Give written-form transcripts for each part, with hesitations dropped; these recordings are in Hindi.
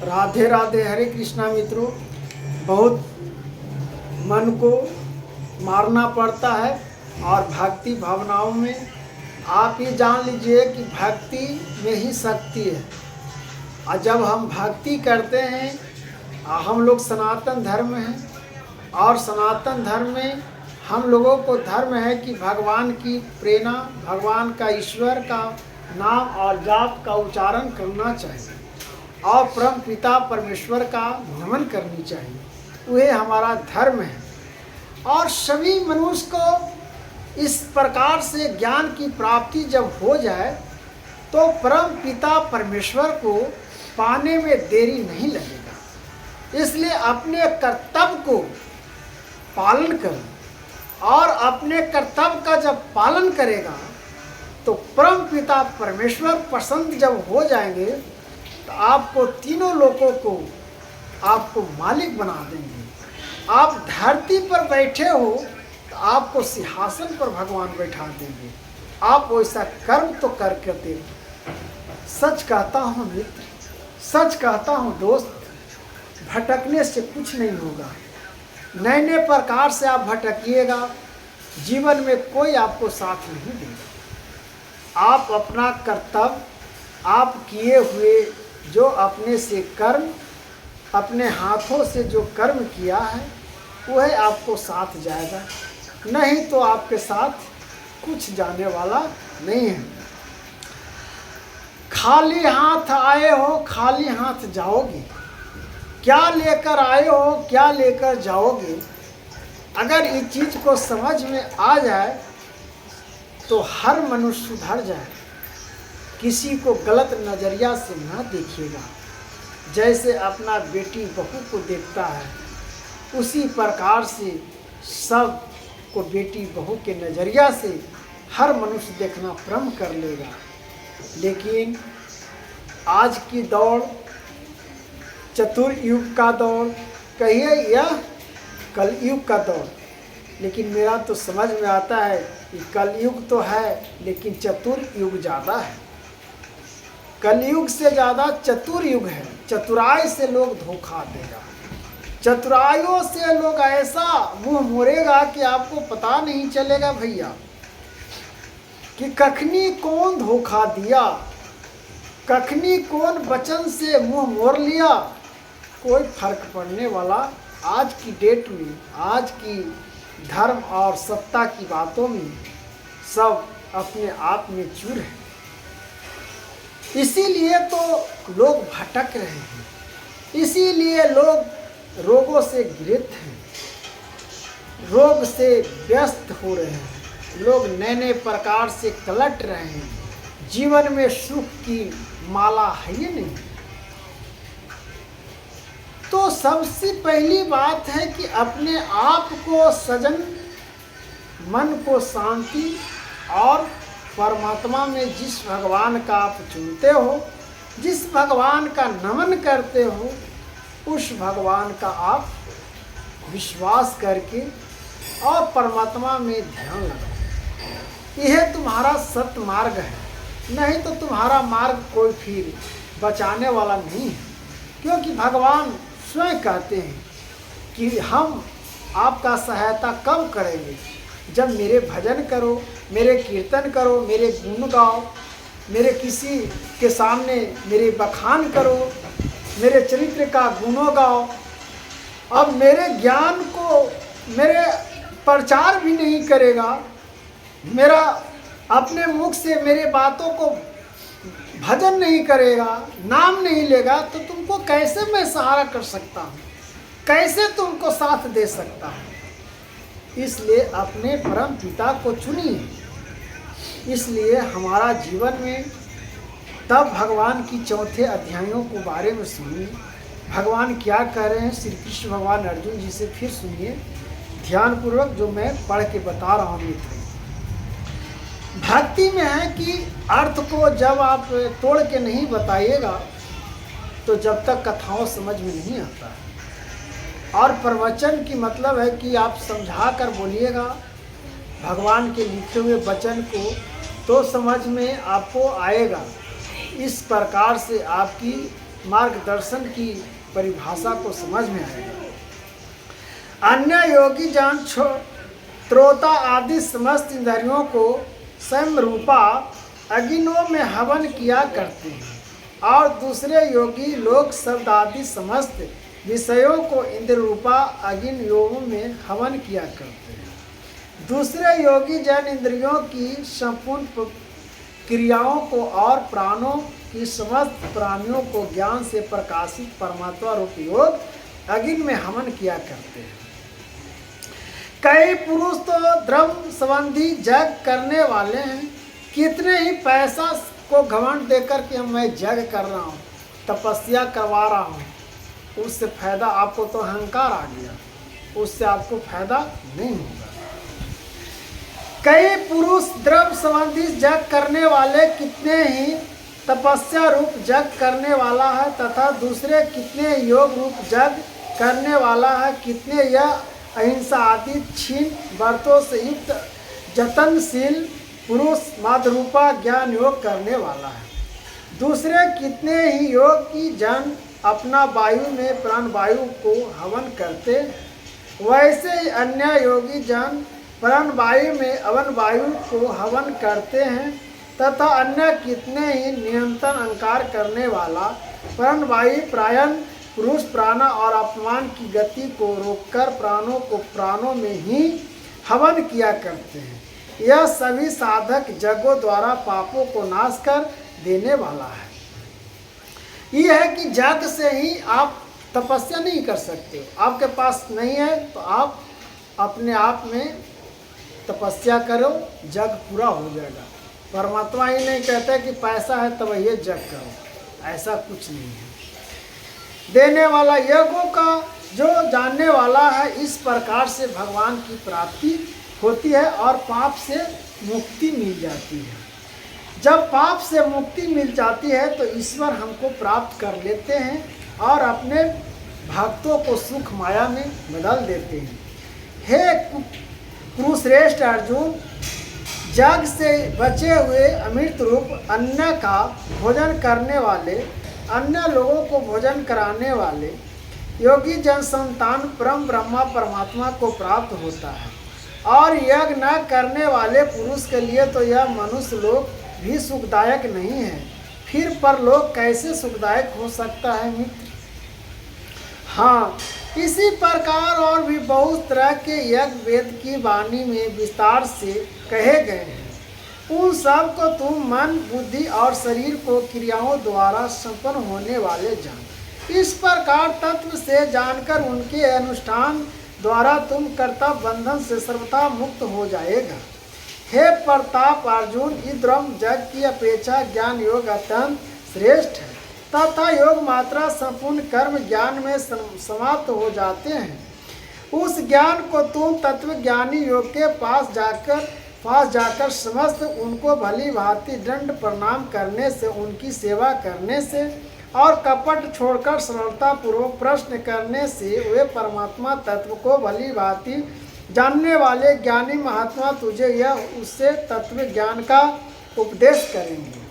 राधे राधे। हरे कृष्णा मित्रों, बहुत मन को मारना पड़ता है और भक्ति भावनाओं में आप ये जान लीजिए कि भक्ति में ही शक्ति है। और जब हम भक्ति करते हैं, हम लोग सनातन धर्म हैं और सनातन धर्म में हम लोगों को धर्म है कि भगवान की प्रेरणा, भगवान का, ईश्वर का नाम और जाप का उच्चारण करना चाहिए और परम पिता परमेश्वर का नमन करनी चाहिए। वह हमारा धर्म है। और सभी मनुष्य को इस प्रकार से ज्ञान की प्राप्ति जब हो जाए तो परम पिता परमेश्वर को पाने में देरी नहीं लगेगा। इसलिए अपने कर्तव्य को पालन करें और अपने कर्तव्य का जब पालन करेगा तो परम पिता परमेश्वर पसंद जब हो जाएंगे तो आपको तीनों लोगों को आपको मालिक बना देंगे। आप धरती पर बैठे हो तो आपको सिंहासन पर भगवान बैठा देंगे। आप वैसा कर्म तो करके देखो। सच कहता हूँ मित्र, सच कहता हूँ दोस्त, भटकने से कुछ नहीं होगा। नए नए प्रकार से आप भटकिएगा, जीवन में कोई आपको साथ नहीं देगा। आप अपना कर्तव्य, आप किए हुए जो अपने से कर्म, अपने हाथों से जो कर्म किया है वह आपको साथ जाएगा, नहीं तो आपके साथ कुछ जाने वाला नहीं है। खाली हाथ आए हो, खाली हाथ जाओगे। क्या लेकर आए हो, क्या लेकर जाओगे। अगर इस चीज़ को समझ में आ जाए तो हर मनुष्य सुधर जाए। किसी को गलत नज़रिया से ना देखिएगा। जैसे अपना बेटी बहू को देखता है उसी प्रकार से सब को बेटी बहू के नज़रिया से हर मनुष्य देखना प्रारंभ कर लेगा। लेकिन आज की दौड़, चतुर्युग का दौड़ कहिए या कलयुग का दौड़, लेकिन मेरा तो समझ में आता है कि कलयुग तो है लेकिन चतुर्युग ज़्यादा है। कलयुग से ज़्यादा चतुर्युग है। चतुराई से लोग धोखा देगा, चतुराइयों से लोग ऐसा मुंह मोड़ेगा कि आपको पता नहीं चलेगा भैया कि कखनी कौन धोखा दिया, कखनी कौन वचन से मुंह मोड़ लिया। कोई फर्क पड़ने वाला आज की डेट में, आज की धर्म और सत्ता की बातों में सब अपने आप में चूर है। इसीलिए तो लोग भटक रहे हैं, इसीलिए लोग रोगों से ग्रस्त हैं, रोग से व्यस्त हो रहे हैं, लोग नए नए प्रकार से कलट रहे हैं। जीवन में सुख की माला है ही नहीं। तो सबसे पहली बात है कि अपने आप को सजन, मन को शांति और परमात्मा में जिस भगवान का आप चुनते हो, जिस भगवान का नमन करते हो, उस भगवान का आप विश्वास करके और परमात्मा में ध्यान लगाओ। यह तुम्हारा सत्य मार्ग है, नहीं तो तुम्हारा मार्ग कोई फिर बचाने वाला नहीं है। क्योंकि भगवान स्वयं कहते हैं कि हम आपका सहायता कब करेंगे, जब मेरे भजन करो, मेरे कीर्तन करो, मेरे गुण गाओ, मेरे किसी के सामने मेरे बखान करो, मेरे चरित्र का गुणों गाओ। अब मेरे ज्ञान को मेरे प्रचार भी नहीं करेगा, मेरा अपने मुख से मेरे बातों को भजन नहीं करेगा, नाम नहीं लेगा, तो तुमको कैसे मैं सहारा कर सकता हूँ, कैसे तुमको साथ दे सकता हूँ। इसलिए अपने परम पिता को चुनिए। इसलिए हमारा जीवन में तब भगवान की चौथे अध्यायों को बारे में सुनिए। भगवान क्या कह रहे हैं, श्री कृष्ण भगवान अर्जुन जी से फिर सुनिए ध्यानपूर्वक, जो मैं पढ़ के बता रहा हूँ मित्र। भक्ति में है कि अर्थ को जब आप तोड़ के नहीं बताइएगा तो जब तक कथाओं समझ में नहीं आता है। और प्रवचन की मतलब है कि आप समझा कर बोलिएगा भगवान के लिखे हुए वचन को, तो समझ में आपको आएगा। इस प्रकार से आपकी मार्गदर्शन की परिभाषा को समझ में आएगा। अन्य योगी जन त्रोता आदि समस्त इंद्रियों को स्वयं रूपा अग्नियों में हवन किया करते हैं और दूसरे योगी लोग शब्द आदि समस्त विषयों को इंद्र रूपा अग्नियों में हवन किया करते हैं। दूसरे योगी जन इंद्रियों की संपूर्ण क्रियाओं को और प्राणों की समस्त प्राणियों को ज्ञान से प्रकाशित परमात्मा रूप योग अग्नि में हवन किया करते हैं। कई पुरुष तो द्रव्य संबंधी जग करने वाले हैं, कितने ही पैसा को घमंड देकर के मैं जग कर रहा हूँ, तपस्या करवा रहा हूँ, उससे फायदा आपको तो अहंकार आ गया, उससे आपको फायदा नहीं होगा। कई पुरुष द्रव्य संबंधी जग करने वाले, कितने ही तपस्या रूप जग करने वाला है तथा दूसरे कितने योग रूप जग करने वाला है, कितने यह अहिंसा आदि छीन व्रतों से युक्त जतनशील पुरुष माधरूपा ज्ञान योग करने वाला है। दूसरे कितने ही योग की जन अपना वायु में प्राण वायु को हवन करते, वैसे ही अन्य योगी जन प्राण वायु में अवन वायु को हवन करते हैं तथा अन्य कितने ही निरंतर अहंकार करने वाला प्राण वायु प्रायण पुरुष प्राणा और अपमान की गति को रोककर प्राणों को प्राणों में ही हवन किया करते हैं। यह सभी साधक जगों द्वारा पापों को नाश कर देने वाला है। यह है कि जग से ही आप तपस्या नहीं कर सकते, आपके पास नहीं है तो आप अपने आप में तपस्या करो, जग पूरा हो जाएगा। परमात्मा ही नहीं कहते कि पैसा है तब ये जग करो, ऐसा कुछ नहीं है। देने वाला यज्ञों का जो जानने वाला है, इस प्रकार से भगवान की प्राप्ति होती है और पाप से मुक्ति मिल जाती है। जब पाप से मुक्ति मिल जाती है तो ईश्वर हमको प्राप्त कर लेते हैं और अपने भक्तों को सुख माया में बदल देते हैं। हे कुरुश्रेष्ठ अर्जुन, जग से बचे हुए अमृत रूप अन्न का भोजन करने वाले, अन्य लोगों को भोजन कराने वाले योगी जन संतान परम ब्रह्मा परमात्मा को प्राप्त होता है। और यज्ञ न करने वाले पुरुष के लिए तो यह मनुष्य लोक भी सुखदायक नहीं है, फिर परलोक कैसे सुखदायक हो सकता है मित्र? हाँ, इसी प्रकार और भी बहुत तरह के यज्ञ वेद की वाणी में विस्तार से कहे गए हैं। उन सब को तुम मन बुद्धि और शरीर को क्रियाओं द्वारा संपन्न होने वाले जान। इस प्रकार तत्व से जानकर उनके अनुष्ठान द्वारा तुम कर्तव्य बंधन से सर्वथा मुक्त हो जाएगा। हे प्रताप अर्जुन, इस ब्रह्म जग की अपेक्षा ज्ञान योग अत्यंत श्रेष्ठ है तथा योग मात्रा संपूर्ण कर्म ज्ञान में समाप्त हो जाते हैं। उस ज्ञान को तुम तत्व ज्ञानी योग के पास जाकर समस्त उनको भली भांति दंड प्रणाम करने से, उनकी सेवा करने से और कपट छोड़कर सरलता पूर्वक प्रश्न करने से वे परमात्मा तत्व को भली भांति जानने वाले ज्ञानी महात्मा तुझे यह उससे तत्व ज्ञान का उपदेश करेंगे,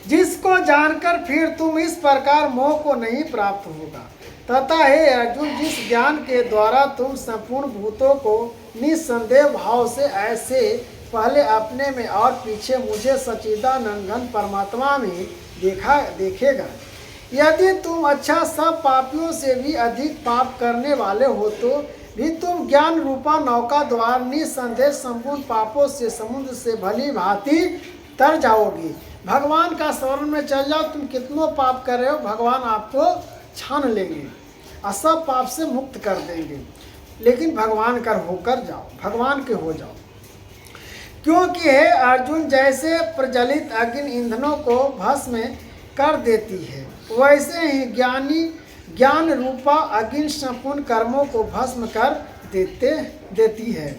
जिसको जानकर फिर तुम इस प्रकार मोह को नहीं प्राप्त होगा। तथा हे अर्जुन, जिस ज्ञान के द्वारा तुम संपूर्ण भूतों को निस्संदेह भाव से ऐसे पहले अपने में और पीछे मुझे सच्चिदानंद घन परमात्मा में देखेगा, यदि तुम अच्छा सब पापियों से भी अधिक पाप करने वाले हो तो भी तुम ज्ञान रूपा नौका द्वारा निस्संदेह संपूर्ण पापों से समुद्र से भली भांति तर जाओगे। भगवान का शरण में चल जाओ, तुम कितनों पाप कर रहे हो भगवान आपको छान लेंगे और सब पाप से मुक्त कर देंगे। लेकिन भगवान का होकर जाओ, भगवान के हो जाओ। क्योंकि हे अर्जुन, जैसे प्रज्वलित अग्नि ईंधनों को भस्म कर देती है, वैसे ही ज्ञान रूपा अग्नि संपूर्ण कर्मों को भस्म कर देती है।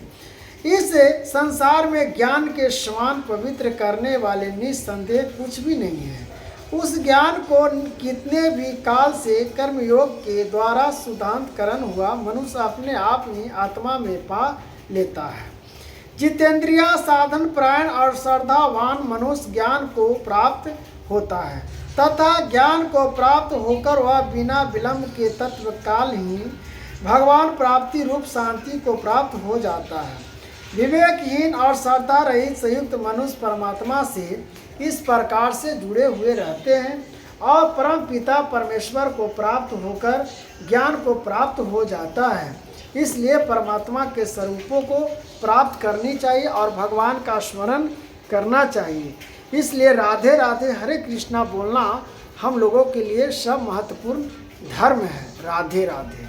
इस संसार में ज्ञान के समान पवित्र करने वाले निस्संदेह कुछ भी नहीं है। उस ज्ञान को कितने भी काल से कर्मयोग के द्वारा शुद्धांतकरण हुआ मनुष्य अपने आप में आत्मा में पा लेता है। जितेंद्रिया साधन प्राण और श्रद्धावान मनुष्य ज्ञान को प्राप्त होता है तथा ज्ञान को प्राप्त होकर वह बिना विलंब के तत्काल ही भगवान प्राप्ति रूप शांति को प्राप्त हो जाता है। विवेकहीन और श्रद्धा रहित संयुक्त मनुष्य परमात्मा से इस प्रकार से जुड़े हुए रहते हैं और परम पिता परमेश्वर को प्राप्त होकर ज्ञान को प्राप्त हो जाता है। इसलिए परमात्मा के स्वरूपों को प्राप्त करनी चाहिए और भगवान का स्मरण करना चाहिए। इसलिए राधे राधे हरे कृष्णा बोलना हम लोगों के लिए सब महत्वपूर्ण धर्म है। राधे राधे।